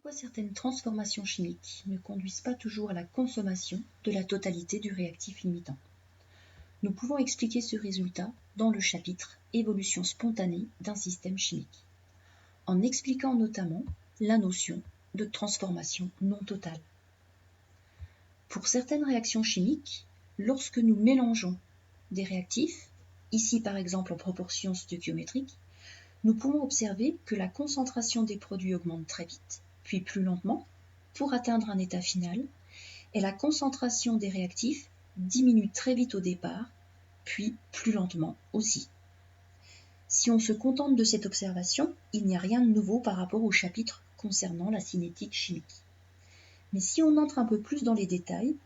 Pourquoi certaines transformations chimiques ne conduisent pas toujours à la consommation de la totalité du réactif limitant? Nous pouvons expliquer ce résultat dans le chapitre « Évolution spontanée d'un système chimique », en expliquant notamment la notion de transformation non totale. Pour certaines réactions chimiques, lorsque nous mélangeons des réactifs, ici par exemple en proportion stoichiométrique, nous pouvons observer que la concentration des produits augmente très vite, puis plus lentement, pour atteindre un état final, et la concentration des réactifs diminue très vite au départ, puis plus lentement aussi. Si on se contente de cette observation, il n'y a rien de nouveau par rapport au chapitre concernant la cinétique chimique. Mais si on entre un peu plus dans les détails,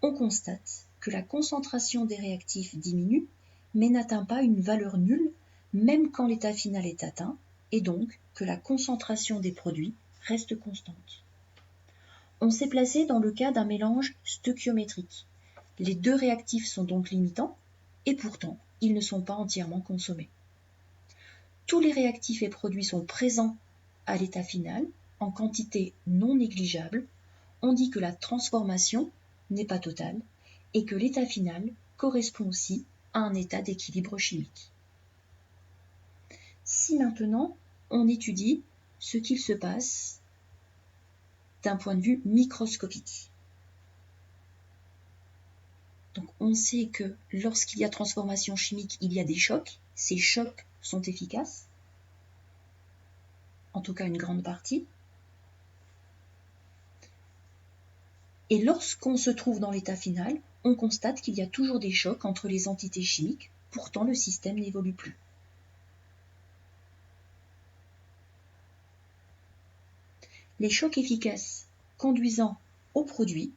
on constate que la concentration des réactifs diminue, mais n'atteint pas une valeur nulle, même quand l'état final est atteint, et donc que la concentration des produits reste constante. On s'est placé dans le cas d'un mélange stoichiométrique. Les deux réactifs sont donc limitants, et pourtant, ils ne sont pas entièrement consommés. Tous les réactifs et produits sont présents à l'état final, en quantité non négligeable. On dit que la transformation n'est pas totale, et que l'état final correspond aussi à un état d'équilibre chimique. Si maintenant, on étudie ce qu'il se passe d'un point de vue microscopique. Donc on sait que lorsqu'il y a transformation chimique, il y a des chocs. Ces chocs sont efficaces, en tout cas une grande partie. Et lorsqu'on se trouve dans l'état final, on constate qu'il y a toujours des chocs entre les entités chimiques, pourtant le système n'évolue plus. Les chocs efficaces conduisant au produit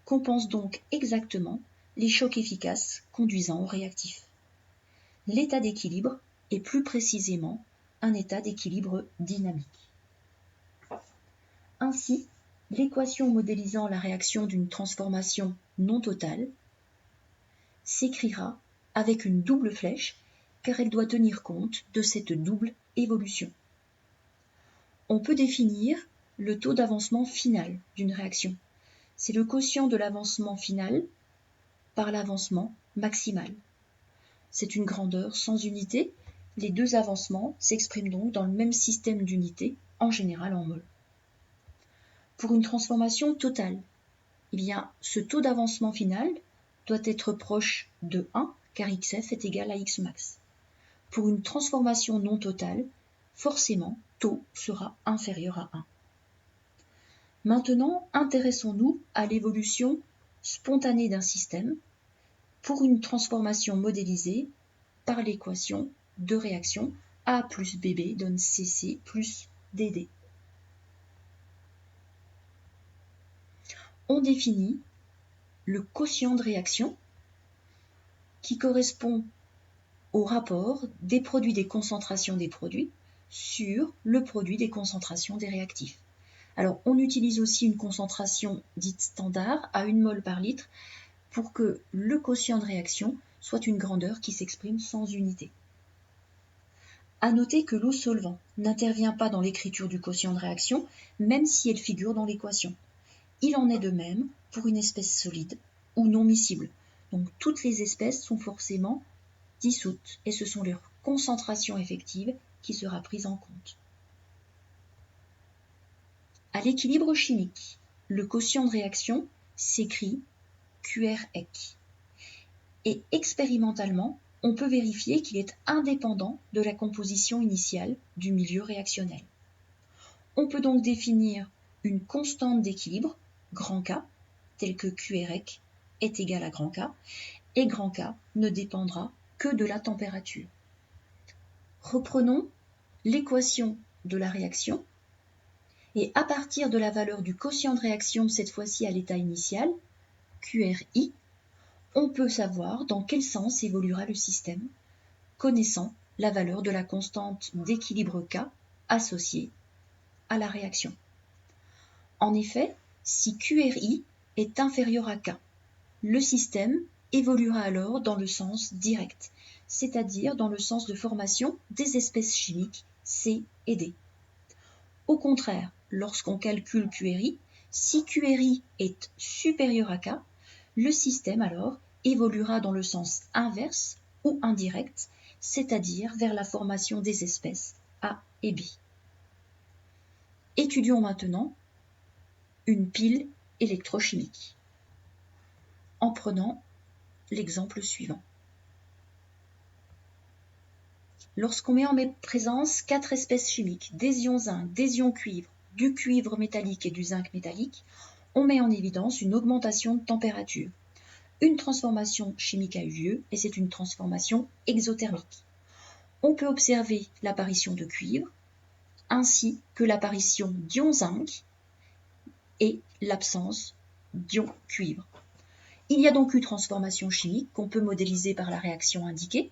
compensent donc exactement les chocs efficaces conduisant au réactif. L'état d'équilibre est plus précisément un état d'équilibre dynamique. Ainsi, l'équation modélisant la réaction d'une transformation non totale s'écrira avec une double flèche car elle doit tenir compte de cette double évolution. On peut définir le taux d'avancement final d'une réaction. C'est le quotient de l'avancement final par l'avancement maximal. C'est une grandeur sans unité. Les deux avancements s'expriment donc dans le même système d'unités, en général en mol. Pour une transformation totale, ce taux d'avancement final doit être proche de 1, car xf est égal à xmax. Pour une transformation non totale, forcément, taux sera inférieur à 1. Maintenant, intéressons-nous à l'évolution spontanée d'un système pour une transformation modélisée par l'équation de réaction A plus BB donne CC plus DD. On définit le quotient de réaction qui correspond au rapport des produits des concentrations des produits sur le produit des concentrations des réactifs. Alors, on utilise aussi une concentration dite standard à 1 mol par litre pour que le quotient de réaction soit une grandeur qui s'exprime sans unité. À noter que l'eau solvant n'intervient pas dans l'écriture du quotient de réaction, même si elle figure dans l'équation. Il en est de même pour une espèce solide ou non miscible. Donc, toutes les espèces sont forcément dissoutes et ce sont leur concentration effective qui sera prise en compte. À l'équilibre chimique, le quotient de réaction s'écrit QREC. Et expérimentalement, on peut vérifier qu'il est indépendant de la composition initiale du milieu réactionnel. On peut donc définir une constante d'équilibre, grand K, telle que QREC est égal à grand K, et grand K ne dépendra que de la température. Reprenons l'équation de la réaction, et à partir de la valeur du quotient de réaction, cette fois-ci à l'état initial, QRI, on peut savoir dans quel sens évoluera le système, connaissant la valeur de la constante d'équilibre K associée à la réaction. En effet, si QRI est inférieur à K, le système évoluera alors dans le sens direct, c'est-à-dire dans le sens de formation des espèces chimiques C et D. Au contraire, lorsqu'on calcule QRI, si QRI est supérieur à K, le système alors évoluera dans le sens inverse ou indirect, c'est-à-dire vers la formation des espèces A et B. Étudions maintenant une pile électrochimique en prenant l'exemple suivant. Lorsqu'on met en présence 4 espèces chimiques, des ions zinc, des ions cuivre, du cuivre métallique et du zinc métallique, on met en évidence une augmentation de température. Une transformation chimique a eu lieu et c'est une transformation exothermique. On peut observer l'apparition de cuivre ainsi que l'apparition d'ions zinc et l'absence d'ions cuivre. Il y a donc eu transformation chimique qu'on peut modéliser par la réaction indiquée.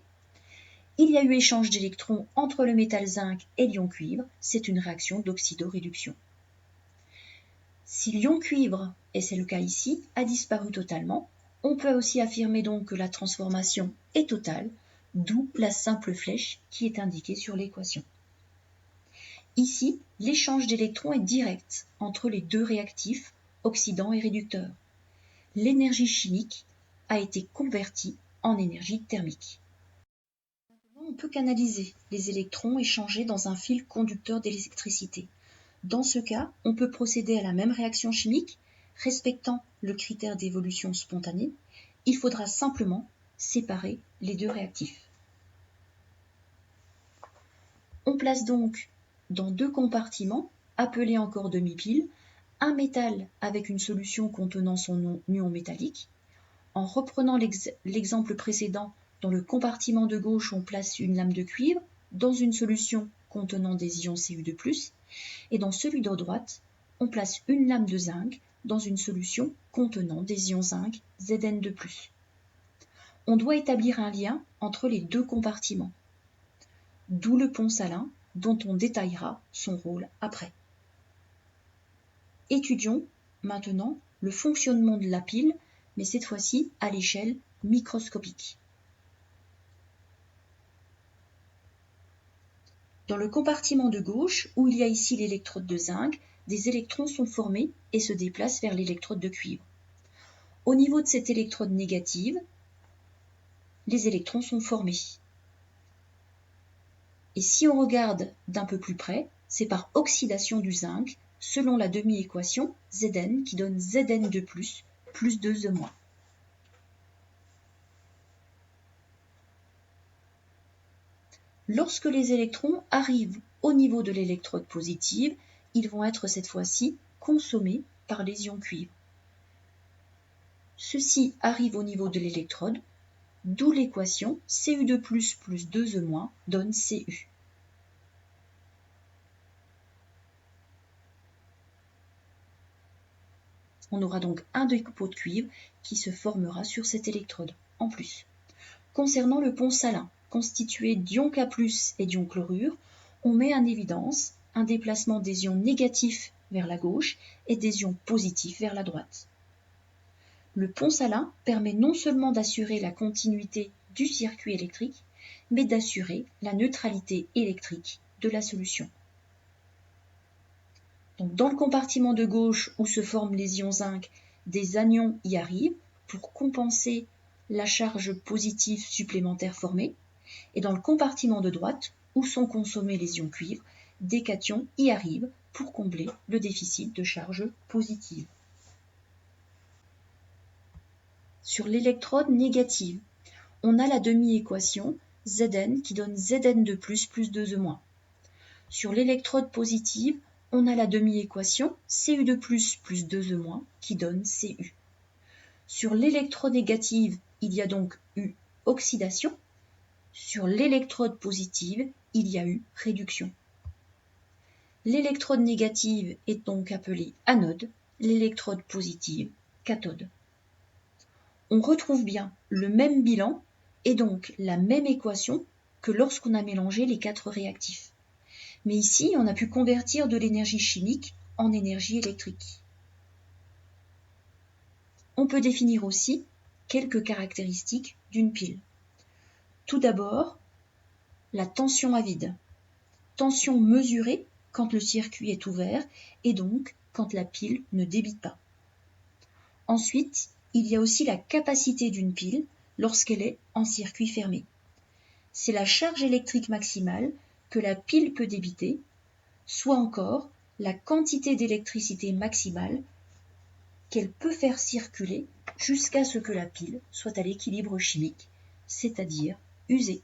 Il y a eu échange d'électrons entre le métal zinc et l'ion cuivre, c'est une réaction d'oxydoréduction. Si l'ion cuivre, et c'est le cas ici, a disparu totalement, on peut aussi affirmer donc que la transformation est totale, d'où la simple flèche qui est indiquée sur l'équation. Ici, l'échange d'électrons est direct entre les deux réactifs, oxydant et réducteur. L'énergie chimique a été convertie en énergie thermique. On peut canaliser les électrons échangés dans un fil conducteur d'électricité. Dans ce cas, on peut procéder à la même réaction chimique, respectant le critère d'évolution spontanée. Il faudra simplement séparer les deux réactifs. On place donc dans deux compartiments, appelés encore demi-piles, un métal avec une solution contenant son ion métallique. En reprenant l'exemple précédent, dans le compartiment de gauche, on place une lame de cuivre dans une solution contenant des ions Cu2+, et dans celui de droite, on place une lame de zinc dans une solution contenant des ions zinc Zn2+. On doit établir un lien entre les deux compartiments, d'où le pont salin dont on détaillera son rôle après. Étudions maintenant le fonctionnement de la pile, mais cette fois-ci à l'échelle microscopique. Dans le compartiment de gauche, où il y a ici l'électrode de zinc, des électrons sont formés et se déplacent vers l'électrode de cuivre. Au niveau de cette électrode négative, les électrons sont formés. Et si on regarde d'un peu plus près, c'est par oxydation du zinc, selon la demi-équation Zn qui donne Zn2+, plus 2E-. Lorsque les électrons arrivent au niveau de l'électrode positive, ils vont être cette fois-ci consommés par les ions cuivre. Ceux-ci arrivent au niveau de l'électrode, d'où l'équation Cu2+, plus 2E- donne Cu. On aura donc un dépôt de cuivre qui se formera sur cette électrode, en plus. Concernant le pont salin, constitué d'ions K+, et d'ions chlorure, on met en évidence un déplacement des ions négatifs vers la gauche et des ions positifs vers la droite. Le pont salin permet non seulement d'assurer la continuité du circuit électrique, mais d'assurer la neutralité électrique de la solution. Donc, dans le compartiment de gauche où se forment les ions zinc, des anions y arrivent pour compenser la charge positive supplémentaire formée. Et dans le compartiment de droite, où sont consommés les ions cuivre, des cations y arrivent pour combler le déficit de charge positive. Sur l'électrode négative, on a la demi-équation Zn qui donne Zn2+, plus 2E-. Sur l'électrode positive, on a la demi-équation Cu2+, plus 2E- qui donne Cu. Sur l'électronégative, il y a donc eu oxydation. Sur l'électrode positive, il y a eu réduction. L'électrode négative est donc appelée anode, l'électrode positive cathode. On retrouve bien le même bilan et donc la même équation que lorsqu'on a mélangé les 4 réactifs. Mais ici, on a pu convertir de l'énergie chimique en énergie électrique. On peut définir aussi quelques caractéristiques d'une pile. Tout d'abord, la tension à vide. Tension mesurée quand le circuit est ouvert et donc quand la pile ne débite pas. Ensuite, il y a aussi la capacité d'une pile lorsqu'elle est en circuit fermé. C'est la charge électrique maximale que la pile peut débiter, soit encore la quantité d'électricité maximale qu'elle peut faire circuler jusqu'à ce que la pile soit à l'équilibre chimique, c'est-à-dire usée.